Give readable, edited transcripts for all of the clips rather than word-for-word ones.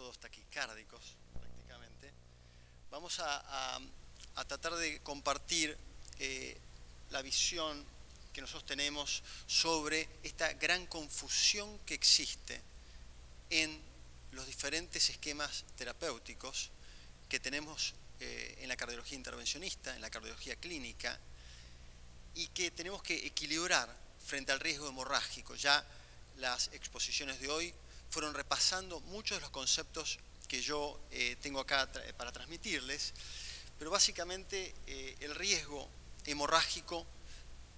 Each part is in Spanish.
todos taquicárdicos prácticamente, vamos a tratar de compartir la visión que nosotros tenemos sobre esta gran confusión que existe en los diferentes esquemas terapéuticos que tenemos en la cardiología intervencionista, en la cardiología clínica, y que tenemos que equilibrar frente al riesgo hemorrágico. Ya las exposiciones de hoy fueron repasando muchos de los conceptos que yo tengo acá para transmitirles, pero básicamente el riesgo hemorrágico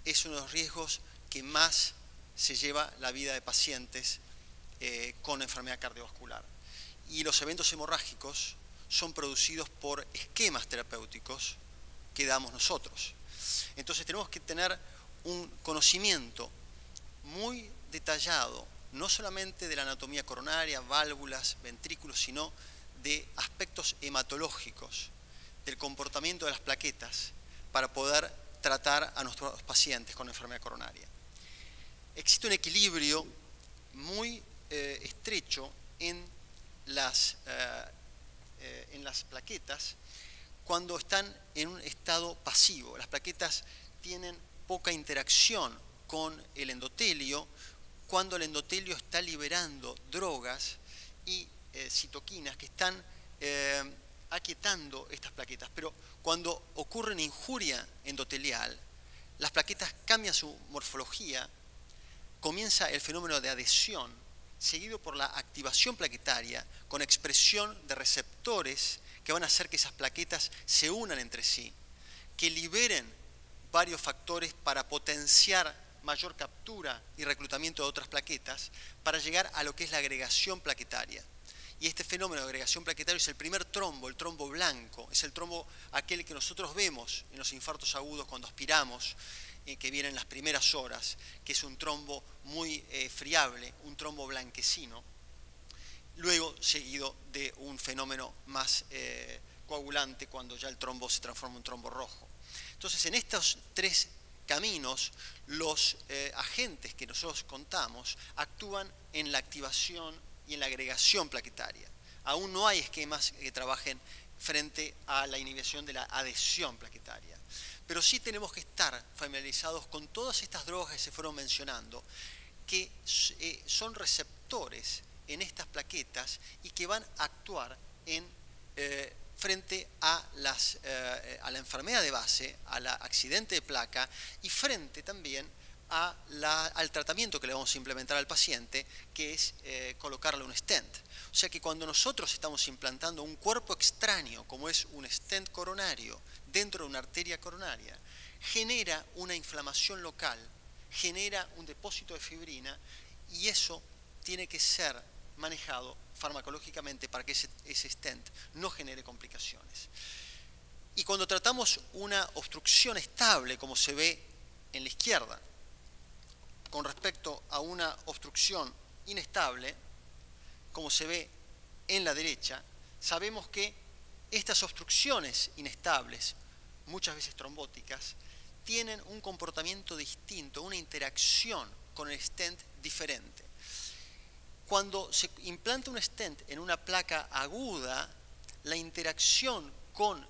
es uno de los riesgos que más se lleva la vida de pacientes con enfermedad cardiovascular. Y los eventos hemorrágicos son producidos por esquemas terapéuticos que damos nosotros. Entonces tenemos que tener un conocimiento muy detallado, no solamente de la anatomía coronaria, válvulas, ventrículos, sino de aspectos hematológicos, del comportamiento de las plaquetas, para poder tratar a nuestros pacientes con enfermedad coronaria. Existe un equilibrio muy estrecho en las plaquetas cuando están en un estado pasivo. Las plaquetas tienen poca interacción con el endotelio cuando el endotelio está liberando drogas y citoquinas que están aquietando estas plaquetas. Pero cuando ocurre una injuria endotelial, las plaquetas cambian su morfología, comienza el fenómeno de adhesión, seguido por la activación plaquetaria con expresión de receptores que van a hacer que esas plaquetas se unan entre sí, que liberen varios factores para potenciar mayor captura y reclutamiento de otras plaquetas para llegar a lo que es la agregación plaquetaria. Y este fenómeno de agregación plaquetaria es el primer trombo, el trombo blanco, es el trombo aquel que nosotros vemos en los infartos agudos cuando aspiramos, que viene en las primeras horas, que es un trombo muy friable, un trombo blanquecino, luego seguido de un fenómeno más coagulante cuando ya el trombo se transforma en un trombo rojo. Entonces, en estos tres caminos, los agentes que nosotros contamos actúan en la activación y en la agregación plaquetaria. Aún no hay esquemas que trabajen frente a la inhibición de la adhesión plaquetaria. Pero sí tenemos que estar familiarizados con todas estas drogas que se fueron mencionando, que son receptores en estas plaquetas y que van a actuar frente a la enfermedad de base, al accidente de placa y frente también al tratamiento que le vamos a implementar al paciente, que es colocarle un stent. O sea que cuando nosotros estamos implantando un cuerpo extraño, como es un stent coronario, dentro de una arteria coronaria, genera una inflamación local, genera un depósito de fibrina y eso tiene que ser manejado farmacológicamente para que ese stent no genere complicaciones. Y cuando tratamos una obstrucción estable, como se ve en la izquierda, con respecto a una obstrucción inestable, como se ve en la derecha, sabemos que estas obstrucciones inestables, muchas veces trombóticas, tienen un comportamiento distinto, una interacción con el stent diferente. Cuando se implanta un stent en una placa aguda, la interacción con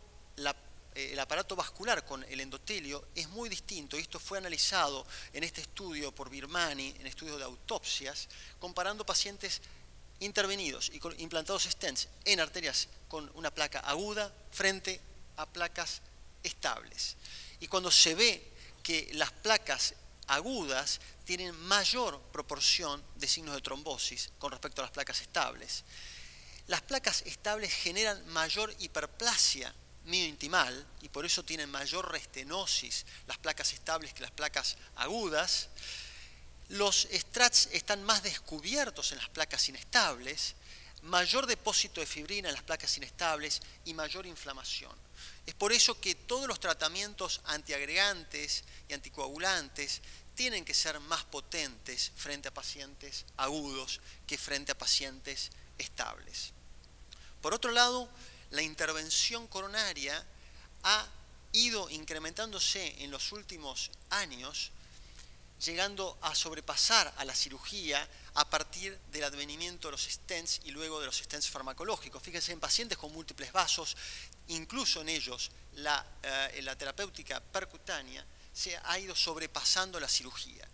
el aparato vascular, con el endotelio, es muy distinto. Y esto fue analizado en este estudio por Birmani, en estudios de autopsias, comparando pacientes intervenidos y implantados stents en arterias con una placa aguda frente a placas estables. Y cuando se ve que las placas agudas tienen mayor proporción de signos de trombosis con respecto a las placas estables. Las placas estables generan mayor hiperplasia miointimal y por eso tienen mayor restenosis las placas estables que las placas agudas. Los strats están más descubiertos en las placas inestables, mayor depósito de fibrina en las placas inestables y mayor inflamación. Es por eso que todos los tratamientos antiagregantes y anticoagulantes tienen que ser más potentes frente a pacientes agudos que frente a pacientes estables. Por otro lado, la intervención coronaria ha ido incrementándose en los últimos años llegando a sobrepasar a la cirugía a partir del advenimiento de los stents y luego de los stents farmacológicos. Fíjense, en pacientes con múltiples vasos, incluso en ellos la terapéutica percutánea se ha ido sobrepasando la cirugía.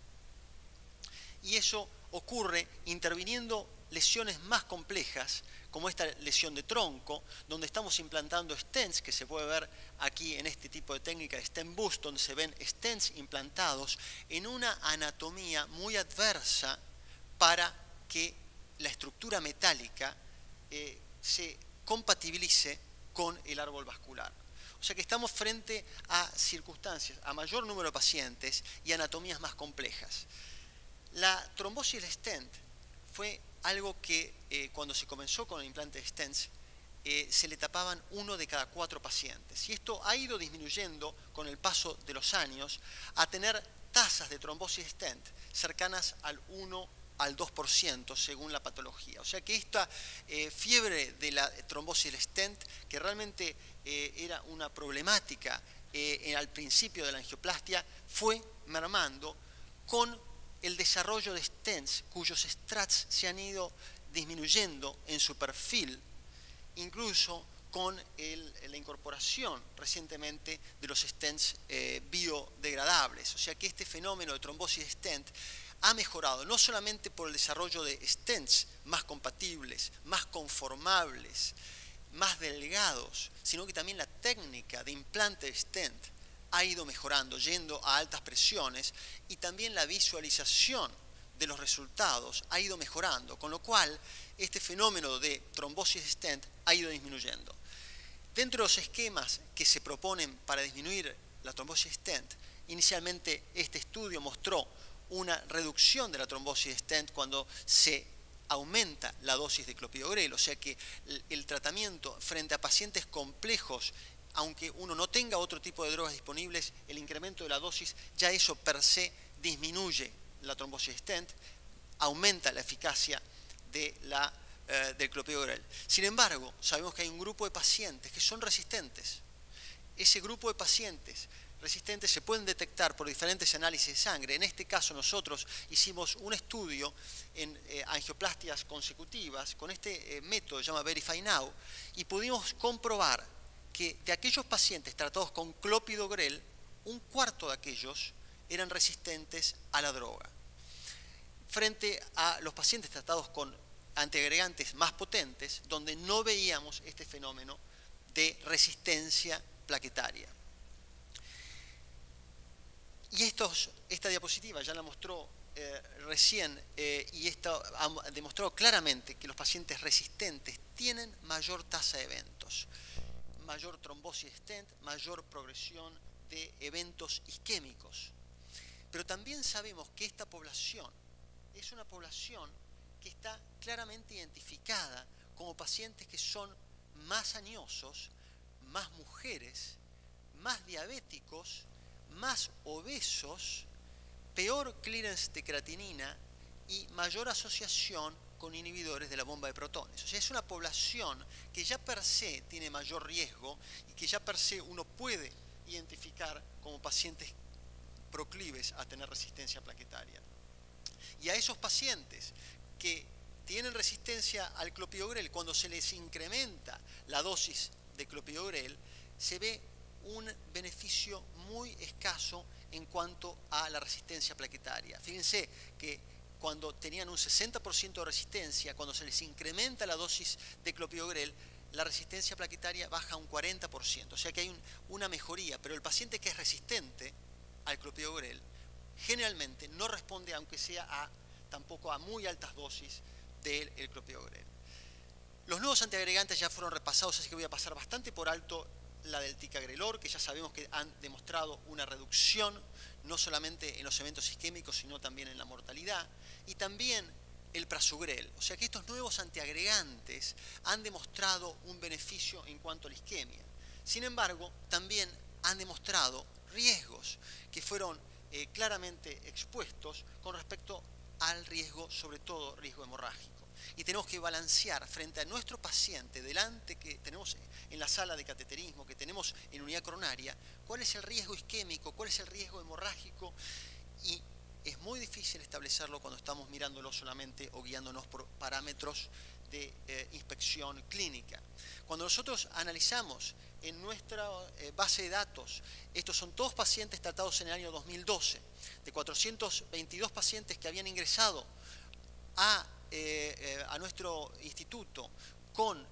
Y eso ocurre interviniendo lesiones más complejas, como esta lesión de tronco, donde estamos implantando stents, que se puede ver aquí en este tipo de técnica de stent boost, donde se ven stents implantados en una anatomía muy adversa para que la estructura metálica se compatibilice con el árbol vascular. O sea que estamos frente a circunstancias, a mayor número de pacientes y anatomías más complejas. La trombosis del stent fue algo que cuando se comenzó con el implante de stents se le tapaban 1 de cada 4 pacientes. Y esto ha ido disminuyendo con el paso de los años a tener tasas de trombosis de stent cercanas al 1 al 2% según la patología. O sea que esta fiebre de la trombosis del stent, que realmente era una problemática al principio de la angioplastia, fue mermando con el desarrollo de stents cuyos strats se han ido disminuyendo en su perfil, incluso con la incorporación recientemente de los stents biodegradables. O sea que este fenómeno de trombosis de stent ha mejorado no solamente por el desarrollo de stents más compatibles, más conformables, más delgados, sino que también la técnica de implante de stent ha ido mejorando, yendo a altas presiones, y también la visualización de los resultados ha ido mejorando, con lo cual este fenómeno de trombosis de stent ha ido disminuyendo. Dentro de los esquemas que se proponen para disminuir la trombosis de stent, inicialmente este estudio mostró una reducción de la trombosis de stent cuando se aumenta la dosis de clopidogrel, o sea que el tratamiento frente a pacientes complejos, aunque uno no tenga otro tipo de drogas disponibles, el incremento de la dosis, ya eso per se disminuye la trombosis de stent, aumenta la eficacia del clopidogrel. Sin embargo, sabemos que hay un grupo de pacientes que son resistentes. Ese grupo de pacientes resistentes se pueden detectar por diferentes análisis de sangre. En este caso nosotros hicimos un estudio en angioplastias consecutivas con este método que se llama Verify Now, y pudimos comprobar que de aquellos pacientes tratados con clopidogrel, 1/4 de aquellos eran resistentes a la droga. Frente a los pacientes tratados con antiagregantes más potentes, donde no veíamos este fenómeno de resistencia plaquetaria. Y esta diapositiva ya la mostró recién, y esto ha demostrado claramente que los pacientes resistentes tienen mayor tasa de eventos, mayor trombosis de stent, mayor progresión de eventos isquémicos. Pero también sabemos que esta población es una población que está claramente identificada como pacientes que son más añosos, más mujeres, más diabéticos, más obesos, peor clearance de creatinina y mayor asociación con inhibidores de la bomba de protones. O sea, es una población que ya per se tiene mayor riesgo y que ya per se uno puede identificar como pacientes proclives a tener resistencia plaquetaria. Y a esos pacientes que tienen resistencia al clopidogrel, cuando se les incrementa la dosis de clopidogrel, se ve un beneficio muy escaso en cuanto a la resistencia plaquetaria. Fíjense que cuando tenían un 60% de resistencia, cuando se les incrementa la dosis de clopidogrel, la resistencia plaquetaria baja a un 40%. O sea que hay una mejoría, pero el paciente que es resistente al clopidogrel generalmente no responde, aunque sea tampoco a muy altas dosis del clopidogrel. Los nuevos antiagregantes ya fueron repasados, así que voy a pasar bastante por alto la del ticagrelor, que ya sabemos que han demostrado una reducción no solamente en los eventos isquémicos, sino también en la mortalidad, y también el prasugrel. O sea que estos nuevos antiagregantes han demostrado un beneficio en cuanto a la isquemia. Sin embargo, también han demostrado riesgos que fueron claramente expuestos con respecto al riesgo, sobre todo riesgo hemorrágico. Y tenemos que balancear frente a nuestro paciente delante que tenemos en la sala de cateterismo, que tenemos en unidad coronaria, cuál es el riesgo isquémico, cuál es el riesgo hemorrágico, y es muy difícil establecerlo cuando estamos mirándolo solamente o guiándonos por parámetros de inspección clínica. Cuando nosotros analizamos en nuestra base de datos, estos son todos pacientes tratados en el año 2012, de 422 pacientes que habían ingresado a nuestro instituto con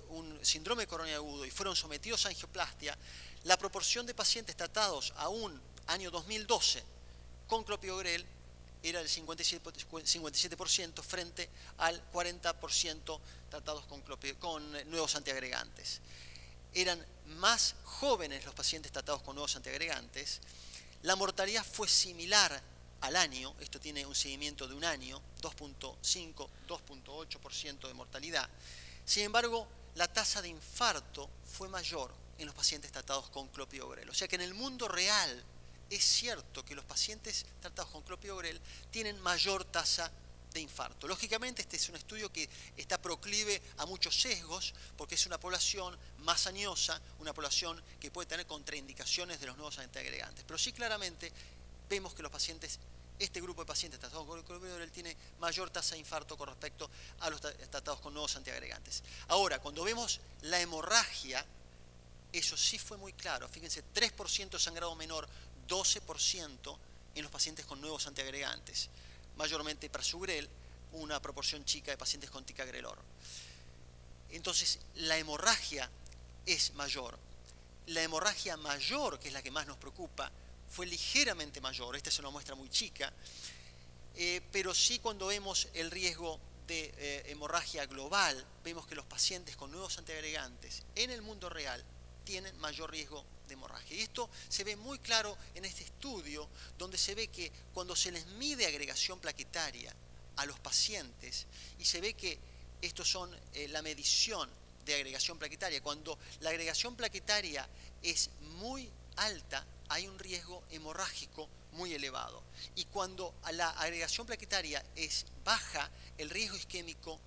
un síndrome de coronaria agudo y fueron sometidos a angioplastia, la proporción de pacientes tratados a un año 2012 con clopidogrel era del 57% frente al 40% tratados con nuevos antiagregantes. Eran más jóvenes los pacientes tratados con nuevos antiagregantes. La mortalidad fue similar al año, esto tiene un seguimiento de un año, 2.5, 2.8% de mortalidad. Sin embargo, la tasa de infarto fue mayor en los pacientes tratados con clopidogrel. O sea que en el mundo real es cierto que los pacientes tratados con clopidogrel tienen mayor tasa de infarto. Lógicamente este es un estudio que está proclive a muchos sesgos porque es una población más añosa, una población que puede tener contraindicaciones de los nuevos antiagregantes. Pero sí claramente vemos que los pacientes, este grupo de pacientes tratados con clopidogrel tiene mayor tasa de infarto con respecto a los tratados con nuevos antiagregantes. Ahora, cuando vemos la hemorragia, eso sí fue muy claro. Fíjense, 3% sangrado menor, 12% en los pacientes con nuevos antiagregantes. Mayormente prasugrel, una proporción chica de pacientes con ticagrelor. Entonces, la hemorragia es mayor. La hemorragia mayor, que es la que más nos preocupa, fue ligeramente mayor. Esta es una muestra muy chica, pero sí cuando vemos el riesgo de hemorragia global, vemos que los pacientes con nuevos antiagregantes en el mundo real tienen mayor riesgo de hemorragia. Y esto se ve muy claro en este estudio, donde se ve que cuando se les mide agregación plaquetaria a los pacientes, y se ve que estos son la medición de agregación plaquetaria, cuando la agregación plaquetaria es muy alta, hay un riesgo hemorrágico muy elevado. Y cuando la agregación plaquetaria es baja, el riesgo isquémico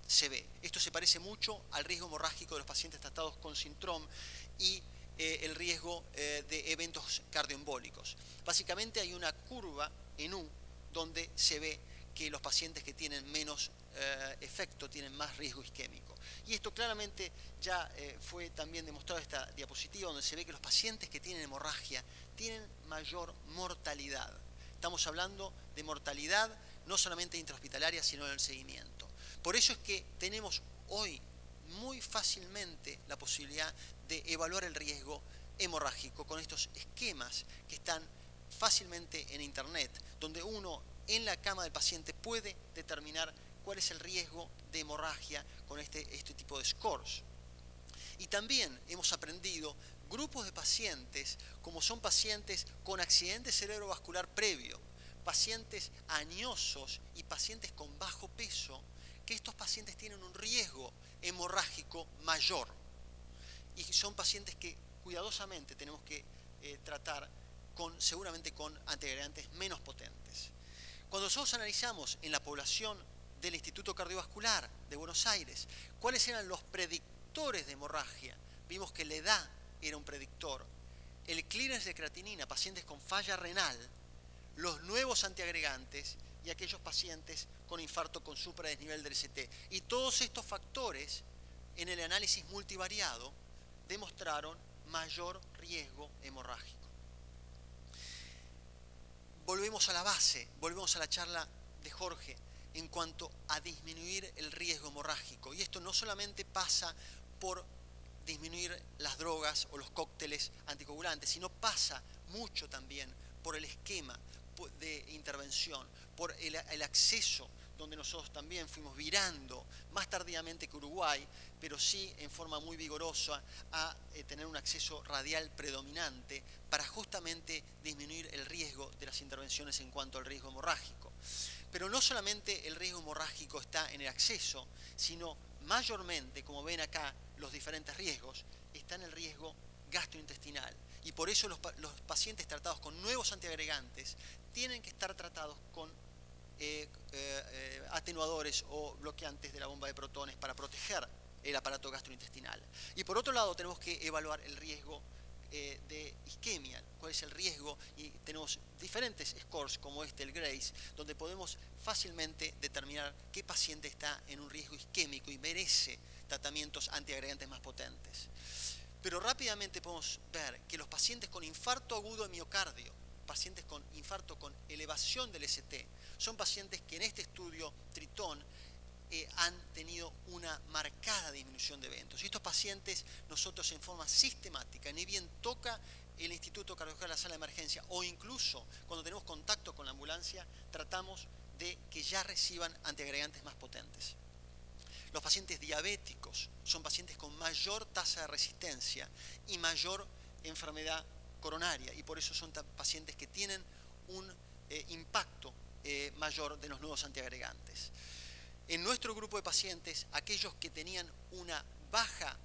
se ve. Esto se parece mucho al riesgo hemorrágico de los pacientes tratados con síndrome y el riesgo de eventos cardioembólicos. Básicamente hay una curva en U donde se ve que los pacientes que tienen menos efecto tienen más riesgo isquémico. Y esto claramente ya fue también demostrado en esta diapositiva, donde se ve que los pacientes que tienen hemorragia tienen mayor mortalidad. Estamos hablando de mortalidad no solamente intrahospitalaria, sino en el seguimiento. Por eso es que tenemos hoy muy fácilmente la posibilidad de evaluar el riesgo hemorrágico con estos esquemas que están fácilmente en internet, donde uno en la cama del paciente puede determinar cuál es el riesgo de hemorragia con este tipo de scores. Y también hemos aprendido grupos de pacientes, como son pacientes con accidente cerebrovascular previo, pacientes añosos y pacientes con bajo peso, que estos pacientes tienen un riesgo hemorrágico mayor. Y son pacientes que cuidadosamente tenemos que tratar seguramente con antiagregantes menos potentes. Cuando nosotros analizamos en la población del Instituto Cardiovascular de Buenos Aires cuáles eran los predictores de hemorragia, vimos que la edad era un predictor, el clearance de creatinina, pacientes con falla renal, los nuevos antiagregantes y aquellos pacientes con infarto con supradesnivel del ST. Y todos estos factores en el análisis multivariado demostraron mayor riesgo hemorrágico. Volvemos a la base, volvemos a la charla de Jorge en cuanto a disminuir el riesgo hemorrágico. Y esto no solamente pasa por disminuir las drogas o los cócteles anticoagulantes, sino pasa mucho también por el esquema de intervención, por el acceso, donde nosotros también fuimos virando más tardíamente que Uruguay, pero sí en forma muy vigorosa a tener un acceso radial predominante para justamente disminuir el riesgo de las intervenciones en cuanto al riesgo hemorrágico. Pero no solamente el riesgo hemorrágico está en el acceso, sino mayormente, como ven acá, los diferentes riesgos, está en el riesgo gastrointestinal. Y por eso los pacientes tratados con nuevos antiagregantes tienen que estar tratados con atenuadores o bloqueantes de la bomba de protones para proteger el aparato gastrointestinal. Y por otro lado tenemos que evaluar el riesgo de isquemia, cuál es el riesgo, y tenemos diferentes scores como el GRACE, donde podemos fácilmente determinar qué paciente está en un riesgo isquémico y merece tratamientos antiagregantes más potentes. Pero rápidamente podemos ver que los pacientes con infarto agudo de miocardio, pacientes con infarto con elevación del ST, son pacientes que en este estudio Tritón han tenido una marcada disminución de eventos. Y estos pacientes nosotros en forma sistemática, ni bien toca el Instituto Cardiovascular la sala de emergencia o incluso cuando tenemos contacto con la ambulancia, tratamos de que ya reciban antiagregantes más potentes. Los pacientes diabéticos son pacientes con mayor tasa de resistencia y mayor enfermedad coronaria, y por eso son pacientes que tienen un impacto mayor de los nuevos antiagregantes. En nuestro grupo de pacientes, aquellos que tenían una baja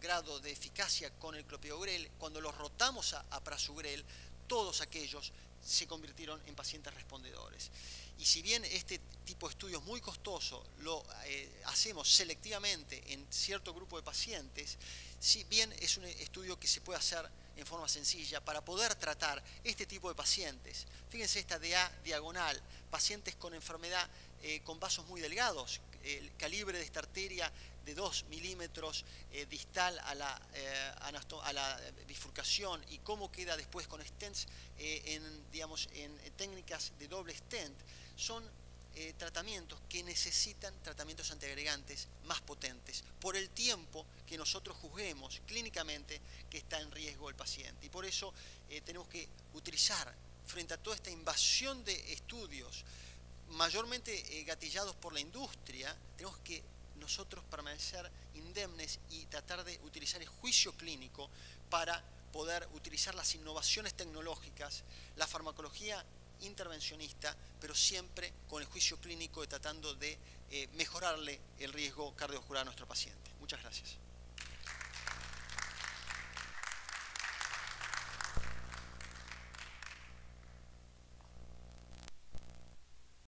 grado de eficacia con el clopidogrel, cuando los rotamos a prasugrel, todos aquellos se convirtieron en pacientes respondedores. Y si bien este tipo de estudio es muy costoso, lo hacemos selectivamente en cierto grupo de pacientes, si bien es un estudio que se puede hacer en forma sencilla para poder tratar este tipo de pacientes. Fíjense esta DA diagonal, pacientes con enfermedad con vasos muy delgados, el calibre de esta arteria de 2 milímetros distal a la bifurcación, y cómo queda después con stents en técnicas de doble stent, son tratamientos que necesitan tratamientos antiagregantes más potentes por el tiempo que nosotros juzguemos clínicamente que está en riesgo el paciente. Y por eso tenemos que utilizar, frente a toda esta invasión de estudios mayormente gatillados por la industria, tenemos que nosotros permanecer indemnes y tratar de utilizar el juicio clínico para poder utilizar las innovaciones tecnológicas, la farmacología intervencionista, pero siempre con el juicio clínico, tratando de mejorarle el riesgo cardiovascular a nuestro paciente. Muchas gracias.